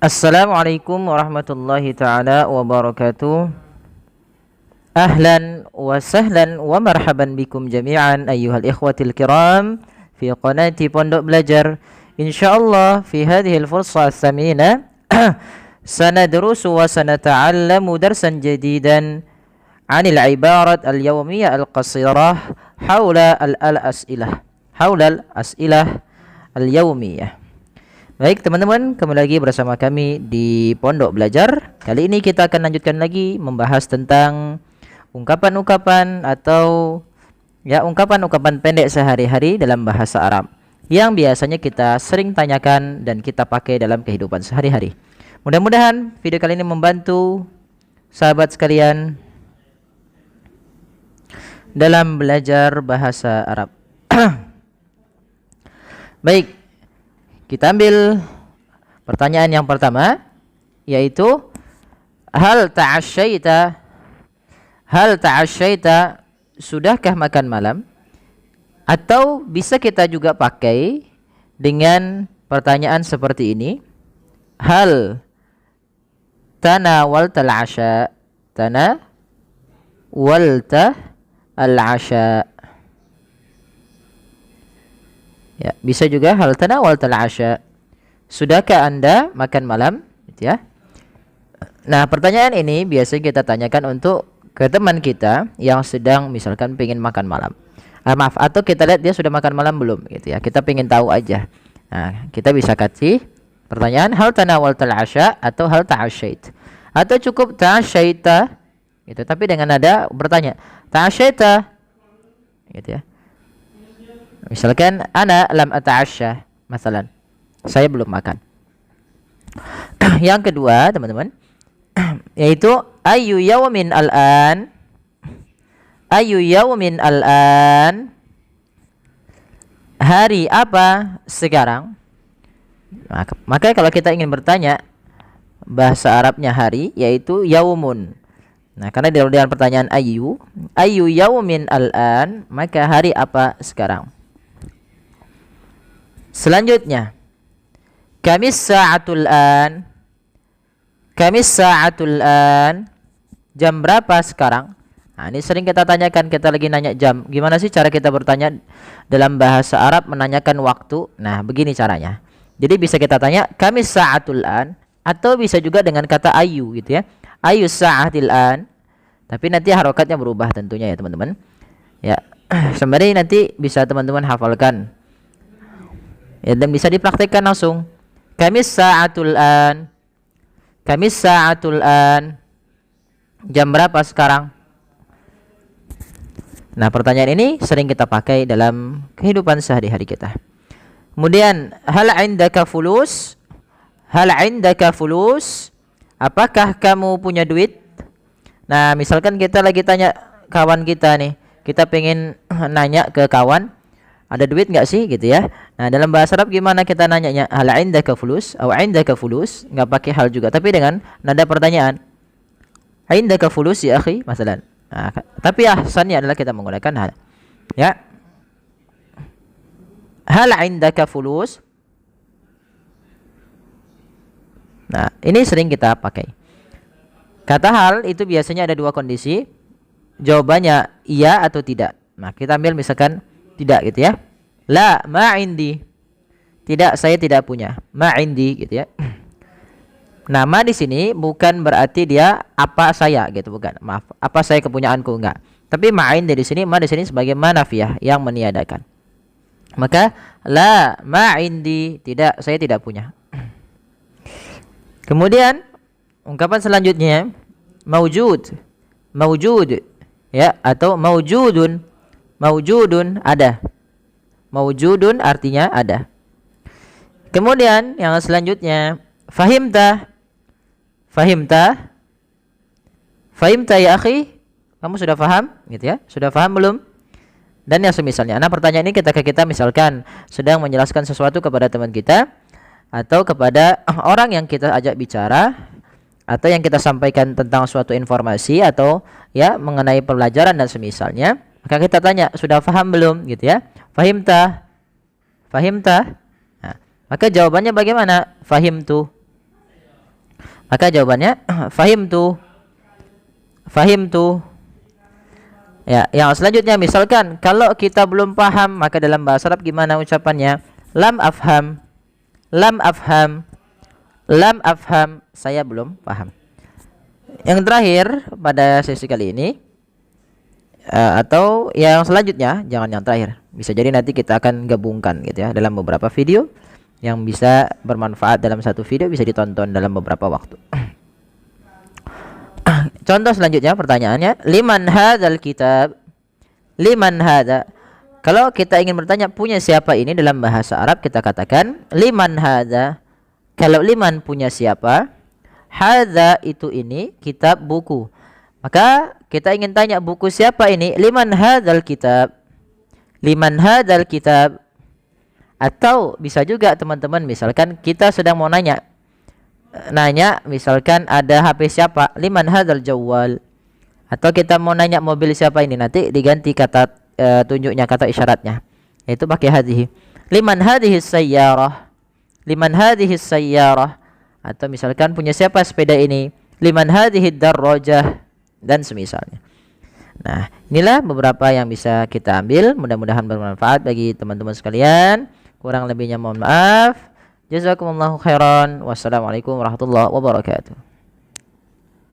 Assalamualaikum warahmatullahi taala wabarakatuh. Ahlan wa sahlan wa marhaban bikum jami'an ayyuhal ikhwatil kiram fi qanati Pondok Belajar. Insyaallah fi hadhihi al-fursa ats-tsamina sanadrusu wa sanata'allamu darsan jadidan 'anil ibarat al-yawmiyah al-qasirah haula al-as'ilah al-yawmiyah. Baik teman-teman, kembali lagi bersama kami di Pondok Belajar. Kali ini kita akan lanjutkan lagi membahas tentang ungkapan-ungkapan atau ungkapan-ungkapan pendek sehari-hari dalam bahasa Arab yang biasanya kita sering tanyakan dan kita pakai dalam kehidupan sehari-hari. Mudah-mudahan video kali ini membantu sahabat sekalian dalam belajar bahasa Arab. Baik, kita ambil pertanyaan yang pertama, yaitu hal ta'asyaita, sudahkah makan malam? Atau bisa kita juga pakai dengan pertanyaan seperti ini, hal tanawalta al-asya, ya, bisa juga hal tanawalta al-asya, sudahkah Anda makan malam, gitu ya. Nah, pertanyaan ini biasanya kita tanyakan untuk ke teman kita yang sedang misalkan pengen makan malam. Atau kita lihat dia sudah makan malam belum, gitu ya. Kita pengen tahu aja. Nah, kita bisa kasih pertanyaan hal tanawalta al-asya atau hal ta'asyait. Atau cukup ta'asyaita, gitu, tapi dengan nada bertanya, ta'asyaita, gitu ya. Misalkan ana lam ata'asya, masalan, saya belum makan. Yang kedua, teman-teman, yaitu ayu yawmin al-an, hari apa sekarang. Maka kalau kita ingin bertanya bahasa Arabnya hari, yaitu yaumun. Nah, karena dengan pertanyaan ayu yaumin al-an, maka hari apa sekarang. Selanjutnya, kamis sa'atul an, jam berapa sekarang? Nah, ini sering kita tanyakan, kita lagi nanya jam. Gimana sih cara kita bertanya dalam bahasa Arab menanyakan waktu? Nah, begini caranya. Jadi bisa kita tanya kamis sa'atul an, atau bisa juga dengan kata ayu, gitu ya. Ayu sa'atil an. Tapi nanti harokatnya berubah tentunya ya, teman-teman. Ya, sebenarnya nanti bisa teman-teman hafalkan. Ya, dan bisa dipraktikkan langsung. Kamis sa'atul an, jam berapa sekarang? Nah, pertanyaan ini sering kita pakai dalam kehidupan sehari-hari kita. Kemudian, hal indaka fulus, apakah kamu punya duit? Nah, misalkan kita lagi tanya kawan kita nih, kita pengen nanya ke kawan, ada duit nggak sih, gitu ya. Nah, dalam bahasa Arab gimana kita nanyanya? Hal indaka fulus atau indaka fulus, nggak pakai hal juga, tapi dengan nada pertanyaan. Indaka fulus ya akhi, masalan. Nah, tapi ahsannya adalah kita menggunakan hal. Ya. Hal indaka fulus. Nah, ini sering kita pakai. Kata hal itu biasanya ada dua kondisi. Jawabannya iya atau tidak. Nah, kita ambil misalkan tidak, gitu ya. La ma indi. Tidak, saya tidak punya. Ma indi, gitu ya. Nama di sini bukan berarti dia apa saya, gitu, bukan. Maaf, apa saya kepunyaanku, enggak. Tapi ma'in di sini, ma di sini sebagai manafiyah yang meniadakan. Maka la ma indi, tidak, saya tidak punya. Kemudian ungkapan selanjutnya maujud, ya, atau maujudun, ada. Maujudun artinya ada. Kemudian yang selanjutnya fahimta ya akhi, kamu sudah paham, gitu ya. Sudah paham belum? Dan yang semisalnya. Nah, pertanyaan ini kita misalkan sedang menjelaskan sesuatu kepada teman kita atau kepada orang yang kita ajak bicara, atau yang kita sampaikan tentang suatu informasi atau ya mengenai pelajaran dan semisalnya, maka kita tanya, sudah paham belum, gitu ya. Fahimta. Nah, maka jawabannya bagaimana? Fahimtu. Maka jawabannya fahimtu. Fahimtu. Ya, yang selanjutnya misalkan kalau kita belum paham, maka dalam bahasa Arab gimana ucapannya? Lam afham. Lam afham. Lam afham, saya belum paham. Yang terakhir pada sesi kali ini atau yang selanjutnya, jangan yang terakhir. Bisa jadi nanti kita akan gabungkan gitu ya dalam beberapa video yang bisa bermanfaat dalam satu video, bisa ditonton dalam beberapa waktu. Contoh selanjutnya pertanyaannya, liman hadzal kitab? Liman hadza? Kalau kita ingin bertanya punya siapa ini dalam bahasa Arab, kita katakan liman hadza. Kalau liman punya siapa, hadza itu ini kitab buku. Maka kita ingin tanya buku siapa ini? Liman hadzal kitab? Liman hadzal kitab? Atau bisa juga teman-teman, misalkan kita sedang mau nanya misalkan ada HP siapa, liman hadzal jawwal. Atau kita mau nanya mobil siapa ini, nanti diganti kata tunjuknya, kata isyaratnya, yaitu pakai hadhihi. Liman hadhihi sayyarah? Liman hadhihi sayyarah? Atau misalkan punya siapa sepeda ini, liman hadhihi darrajah, dan semisalnya. Nah, inilah beberapa yang bisa kita ambil, mudah-mudahan bermanfaat bagi teman-teman sekalian. Kurang lebihnya mohon maaf. Jazakumullahu khairan. Wassalamualaikum warahmatullahi wabarakatuh.